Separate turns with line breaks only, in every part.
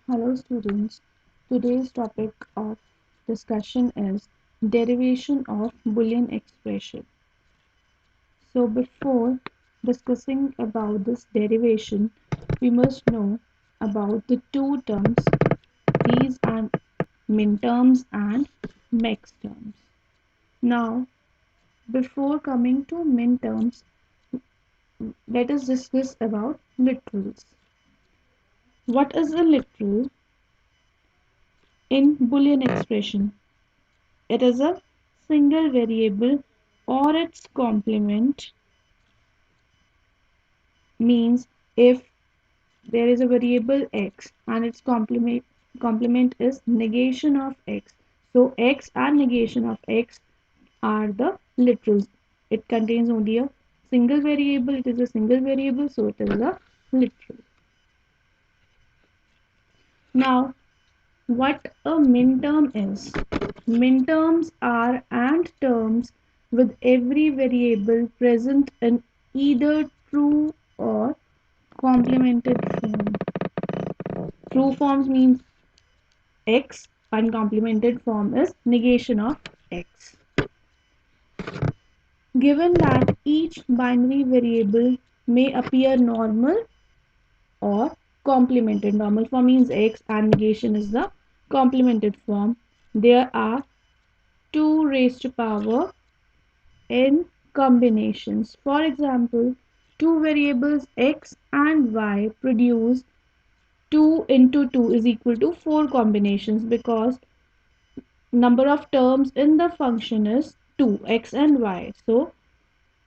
Hello students, today's topic of discussion is derivation of Boolean expression. So before discussing about this derivation, we must know about the two terms. These are minterms and maxterms. Now, before coming to minterms, let us discuss about literals. What is a literal in Boolean expression? It is a single variable or its complement, means if there is a variable x and its complement is negation of x. So x and negation of x are the literals. It contains only a single variable. It is a single variable, so it is a literal. Now, what a minterm is. Minterms are and terms with every variable present in either true or complemented form. True forms means x, uncomplemented form is negation of x. Given that each binary variable may appear normal or complemented. Normal form means x and negation is the complemented form. There are 2 raised to power n combinations. For example, two variables x and y produce 2 into 2 is equal to 4 combinations because number of terms in the function is 2, x and y. So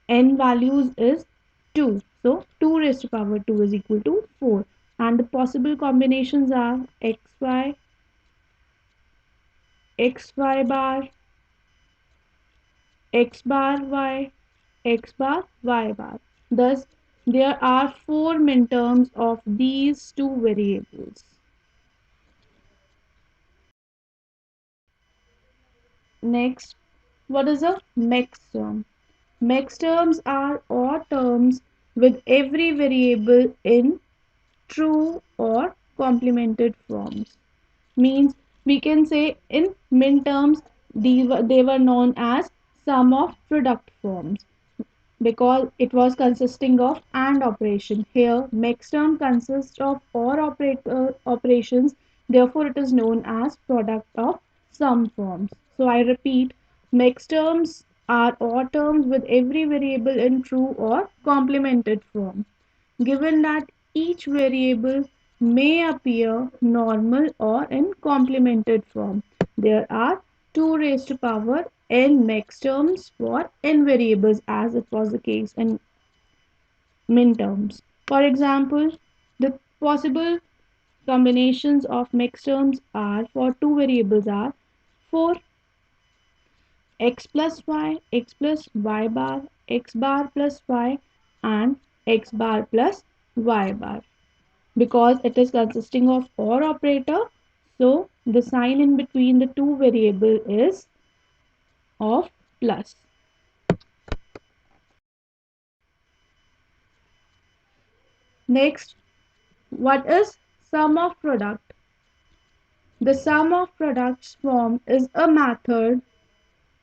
n values is 2. So 2 raised to power 2 is equal to 4. And the possible combinations are xy, xy bar, x bar y, x bar y bar. Thus, there are 4 minterms of these two variables. Next, what is a maxterm? Maxterms are all terms with every variable in true or complemented forms. Means we can say in minterms they were known as sum of product forms because it was consisting of AND operation. Here maxterm consists of OR operations, therefore it is known as product of sum forms. So I repeat, maxterms are OR terms with every variable in true or complemented form. Given that each variable may appear normal or in complemented form, there are 2 raised to power n maxterms for n variables as it was the case in minterms. For example, the possible combinations of maxterms are for two variables are 4 x plus y, x plus y bar, x bar plus y, and x bar plus y bar. Because it is consisting of OR operator, so the sign in between the two variable is of plus. Next, what is sum of product? The sum of products form is a method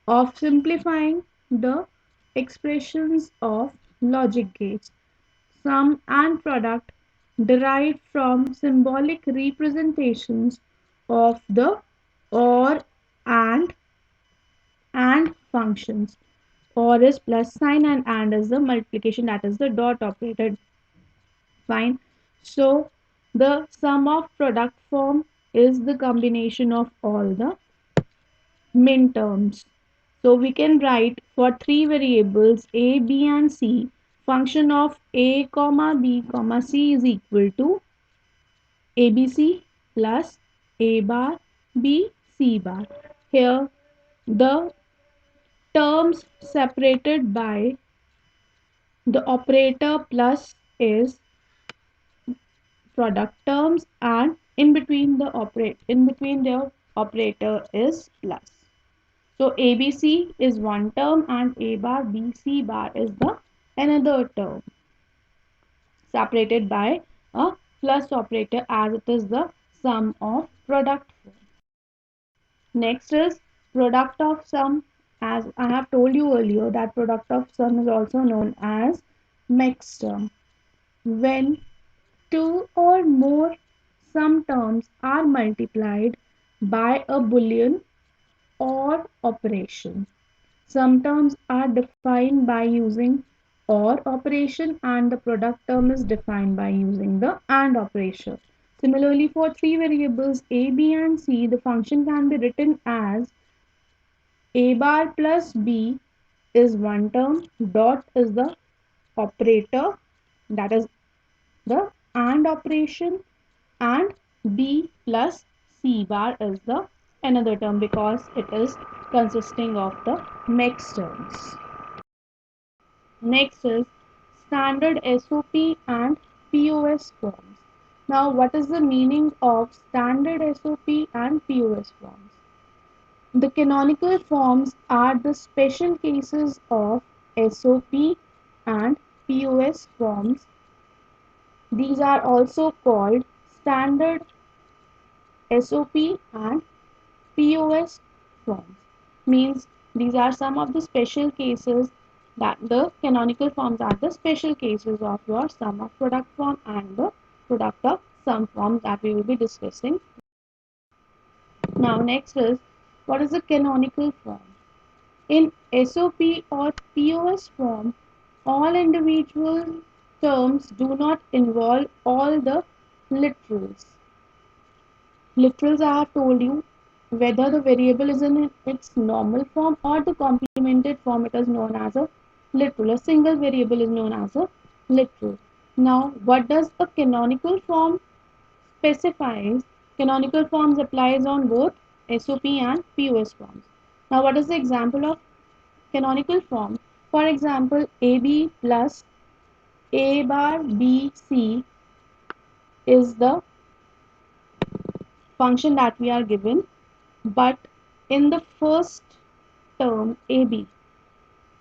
of simplifying the expressions of logic gates. Sum and product derived from symbolic representations of the OR and functions. OR is plus sign and is the multiplication, that is the dot operator. Fine. So the sum of product form is the combination of all the min terms. So we can write for three variables a, b and c, function of a comma b comma c is equal to abc plus a bar b c bar. Here the terms separated by the operator plus is product terms, and in between the operator is plus. So ABC is one term and A bar BC bar is the another term separated by a plus operator as it is the sum of product form. Next is product of sum. As I have told you earlier, that product of sum is also known as mixed term. When two or more sum terms are multiplied by a boolean or operation. Some terms are defined by using OR operation and the product term is defined by using the AND operation. Similarly, for three variables A, B and C, the function can be written as A bar plus B is one term, dot is the operator, that is the AND operation, and B plus C bar is the another term because it is consisting of the mixed terms. Next is standard SOP and POS forms. Now, what is the meaning of standard SOP and POS forms? The canonical forms are the special cases of SOP and POS forms. These are also called standard SOP and POS forms. Means these are some of the special cases that the canonical forms are the special cases of your sum of product form and the product of sum form that we will be discussing. Now next is what is the canonical form? In SOP or POS form, all individual terms do not involve all the literals. Literals I have told you whether the variable is in its normal form or the complemented form, it is known as a literal. A single variable is known as a literal. Now, what does a canonical form specifies? Canonical forms applies on both SOP and POS forms. Now, what is the example of canonical form? For example, AB plus A bar BC is the function that we are given, but in the first term AB,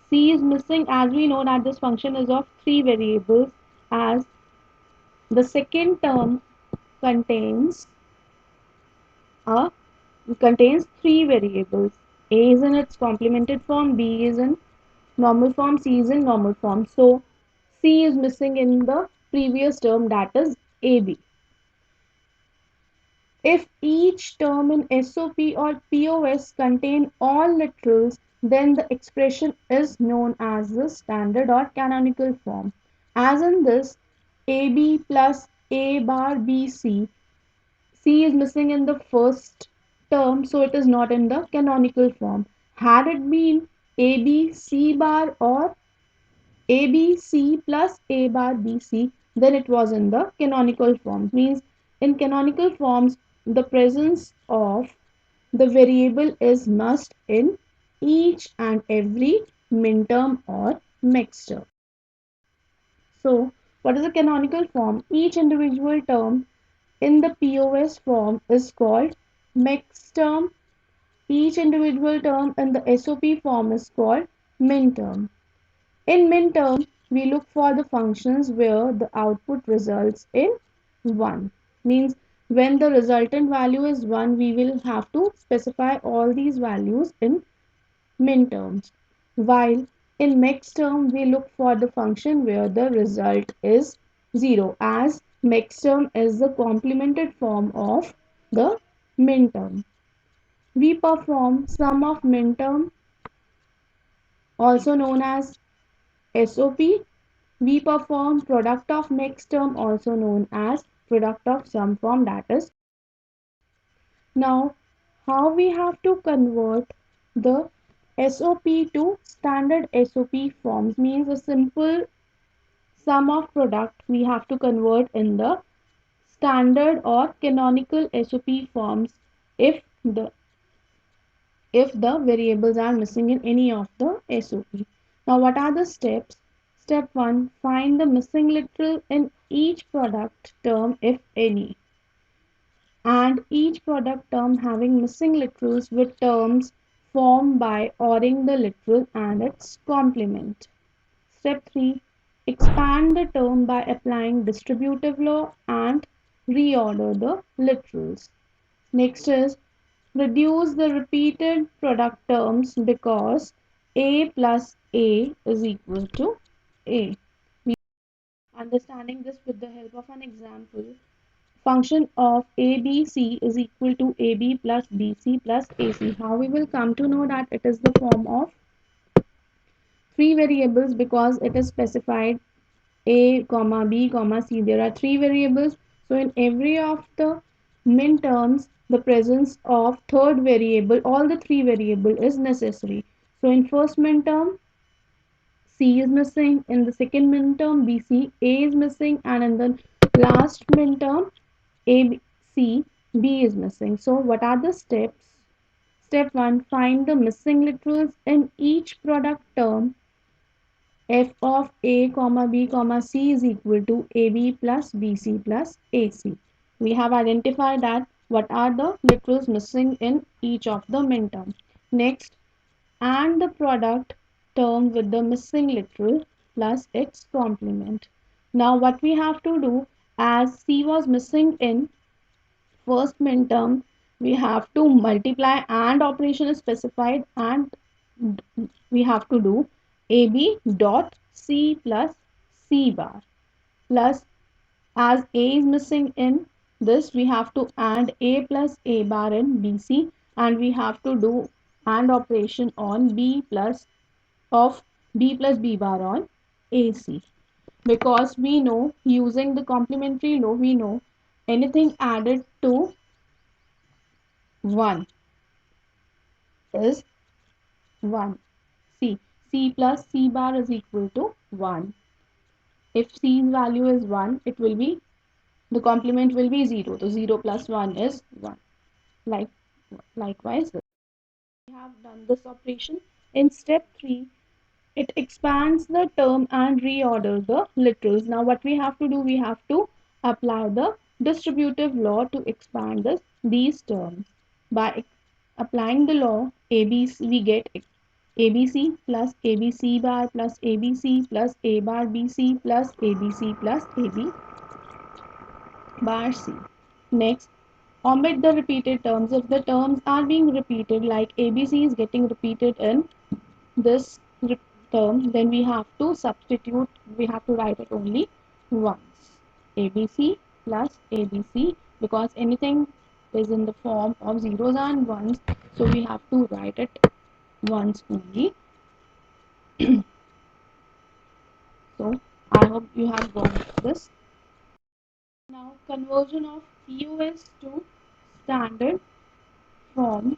C is missing as we know that this function is of three variables as the second term contains a contains three variables. A is in its complemented form, B is in normal form, C is in normal form. So C is missing in the previous term, that is AB. If each term in SOP or POS contain all literals, then the expression is known as the standard or canonical form. As in this, AB plus A bar BC, C is missing in the first term, so it is not in the canonical form. Had it been AB C bar or ABC plus A bar BC, then it was in the canonical form. Means in canonical forms, the presence of the variable is must in each and every minterm or mixed term. So, what is a canonical form? Each individual term in the POS form is called mixed term. Each individual term in the SOP form is called minterm. In minterm, we look for the functions where the output results in 1. Means when the resultant value is 1, we will have to specify all these values in minterms. While in mixed term, we look for the function where the result is 0 as mixed term is the complemented form of the minterm. We perform sum of minterm also known as SOP. We perform product of mixed term also known as product of sum form, that is. Now, how we have to convert the SOP to standard SOP forms means a simple sum of product we have to convert in the standard or canonical SOP forms if the variables are missing in any of the SOP. Now, what are the steps? Step 1. Find the missing literal in each product term if any. And each product term having missing literals with terms formed by ORing the literal and its complement. Step 3. Expand the term by applying distributive law and reorder the literals. Next is reduce the repeated product terms because A plus A is equal to A. Understanding this with the help of an example, function of ABC is equal to AB plus BC plus AC. How we will come to know that it is the form of three variables because it is specified A, comma B, comma C. There are three variables. So in every of the min terms, the presence of third variable, all the three variable is necessary. So in first min term, C is missing. In the second min term, BC, A is missing. And in the last min term, A, B, C, B is missing. So what are the steps? Step 1, find the missing literals in each product term. F of A, comma B, comma C is equal to AB plus BC plus AC. We have identified that what are the literals missing in each of the min term. Next, and the product term with the missing literal plus its complement. Now what we have to do, as C was missing in first min term, we have to multiply and operation is specified and we have to do AB dot C plus C bar plus as A is missing in this we have to add A plus A bar in BC and we have to do AND operation on B plus of B plus B bar on AC because we know using the complementary law we know anything added to 1 is 1. C plus C bar is equal to 1. If C's value is 1, it will be, the complement will be 0. So 0 plus 1 is 1. Like, likewise, we have done this operation. In step 3, it expands the term and reorders the literals. Now what we have to do, we have to apply the distributive law to expand these terms. By applying the law, ABC, we get ABC plus ABC bar plus ABC plus A bar BC plus ABC plus AB bar C. Next, omit the repeated terms. If the terms are being repeated, like ABC is getting repeated in this term, then we have to substitute, we have to write it only once. ABC plus ABC because anything is in the form of zeros and ones, so we have to write it once only. So I hope you have got this. Now conversion of POS to standard form.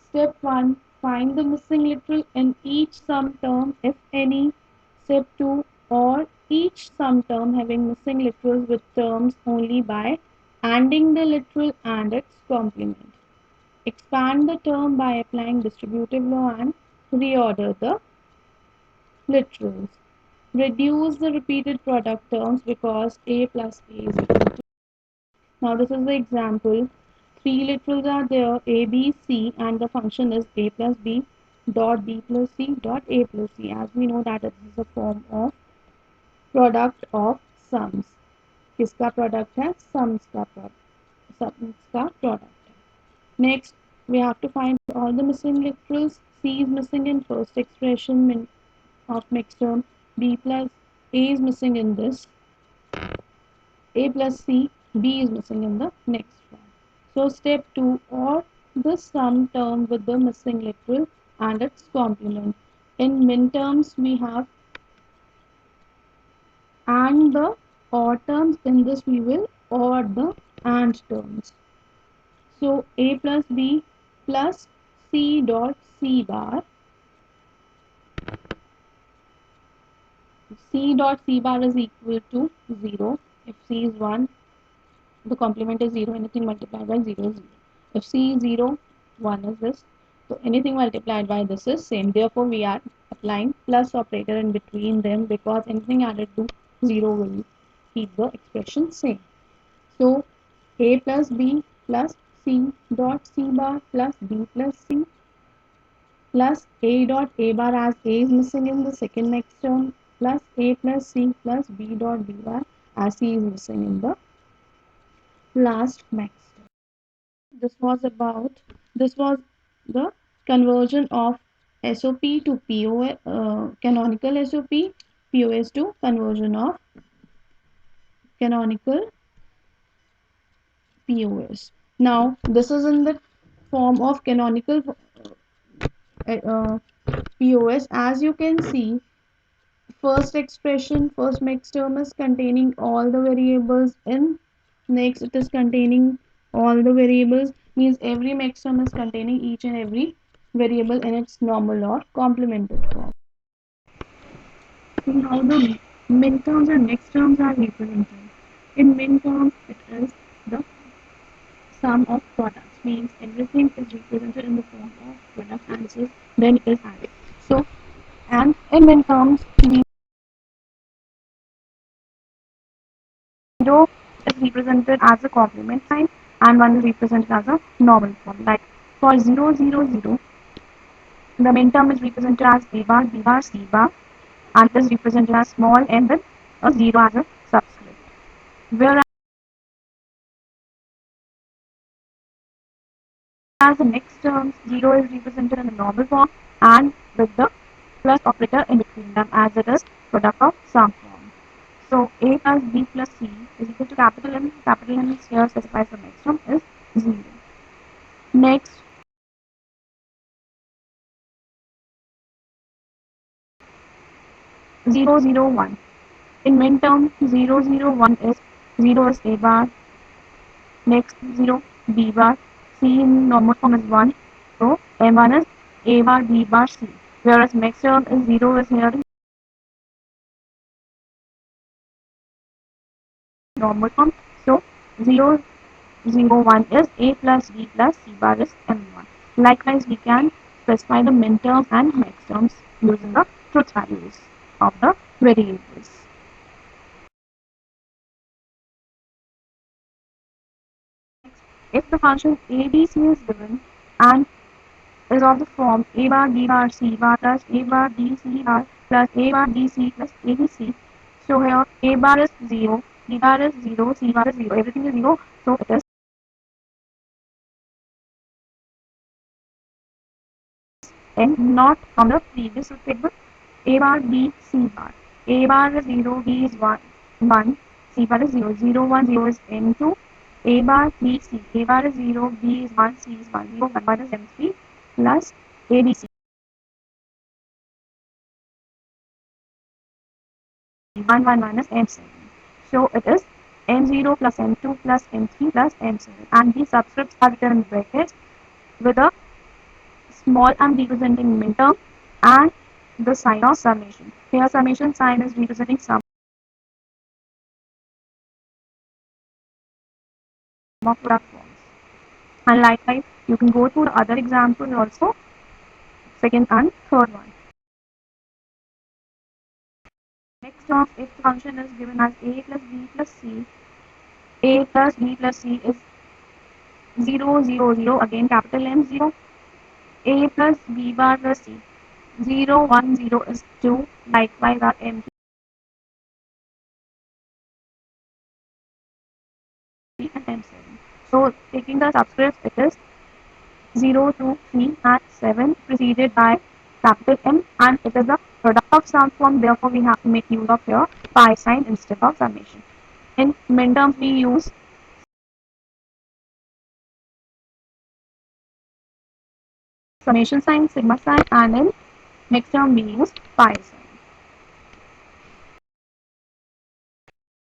Step 1, find the missing literal in each sum term if any. Step 2, or each sum term having missing literals with terms only by ANDing the literal and its complement. Expand the term by applying distributive law and reorder the literals. Reduce the repeated product terms because A plus A is equal to. Now this is the example. Three literals are there A, B, C and the function is A plus B dot B plus C dot A plus C. As we know that it is a form of product of sums. किसका product है? Sums का product. Next, we have to find all the missing literals. C is missing in first expression of mixed term. B plus A is missing in this. A plus C, B is missing in the next one. So step 2, or the sum term with the missing literal and its complement. In min terms, we have and the or terms. In this, we will or the and terms. So A plus B plus C dot C bar. C dot C bar is equal to 0. If C is 1, the complement is 0, anything multiplied by 0 is 0. If C is 0, 1 is this. So anything multiplied by this is same. Therefore, we are applying plus operator in between them because anything added to 0 will keep the expression same. So A plus B plus C dot C bar plus B plus C plus A dot A bar as A is missing in the second next term plus A plus C plus B dot B bar as C is missing in the last max. This was the conversion of SOP to POS, canonical SOP, POS to conversion of canonical POS. Now, this is in the form of canonical POS. As you can see, first mixed term is containing all the variables in. Next, it is containing all the variables, means every mixed term is containing each and every variable in its normal or complemented form. See how the min terms and mixed terms are represented. In min terms, it is the sum of products, means everything is represented in the form of product answers, then it is added. So, and in min terms, 0 is represented as a complement sign and 1 is represented as a normal form. Like for 0, 0, 0, the min term is represented as A bar, B bar, C bar, and it is represented as small n with a 0 as a subscript. Whereas the next terms, 0 is represented in the normal form and with the plus operator in between them, as it is product of sum form. So A plus B plus C is equal to capital M. Capital M is here specifies the next term is 0. Next, 0, 0, 1. In min term, 0, 0, 1 is 0 is A bar, next 0 B bar, C in normal form is 1, so M1 is A bar B bar C, whereas next term is 0 is here in normal form, so 0, 0, 1 is A plus B plus C bar is M1. Likewise, we can specify the min terms and next terms using the truth values of the variables. If the function ABC is given and is of the form A bar B bar C bar plus A bar B C bar plus A bar B C plus ABC. So here A bar is 0, B bar is 0, C bar is 0, everything is 0, so it is n not from the previous table. A bar B C bar. A bar is 0, B is 1, 1, C bar is 0, 0, 1, 0 is M2. A bar B C. A bar is 0, B is 1, C is 1, 0, 1, 1 is M3 plus ABC. 1, 1 minus M7. So it is M0 plus M2 plus M3 plus M7. And these subscripts are written in brackets with a small m representing midterm and the sign of summation. Here summation sign is representing sum of product forms. And likewise, you can go through the other examples also, second and third one. Next term, if the function is given as a plus b plus c, a plus b plus c is 0, 0, 0, again capital M 0, a plus b bar plus c, 0, 1, 0 is 2, likewise our M3 and M7. So taking the subscripts, it is 0, 2, 3 and 7 preceded by capital M, and it is a product of sum form, therefore we have to make use of your pi sign instead of summation. In min terms we use summation sign, sigma sign, and in next term we use pi sign.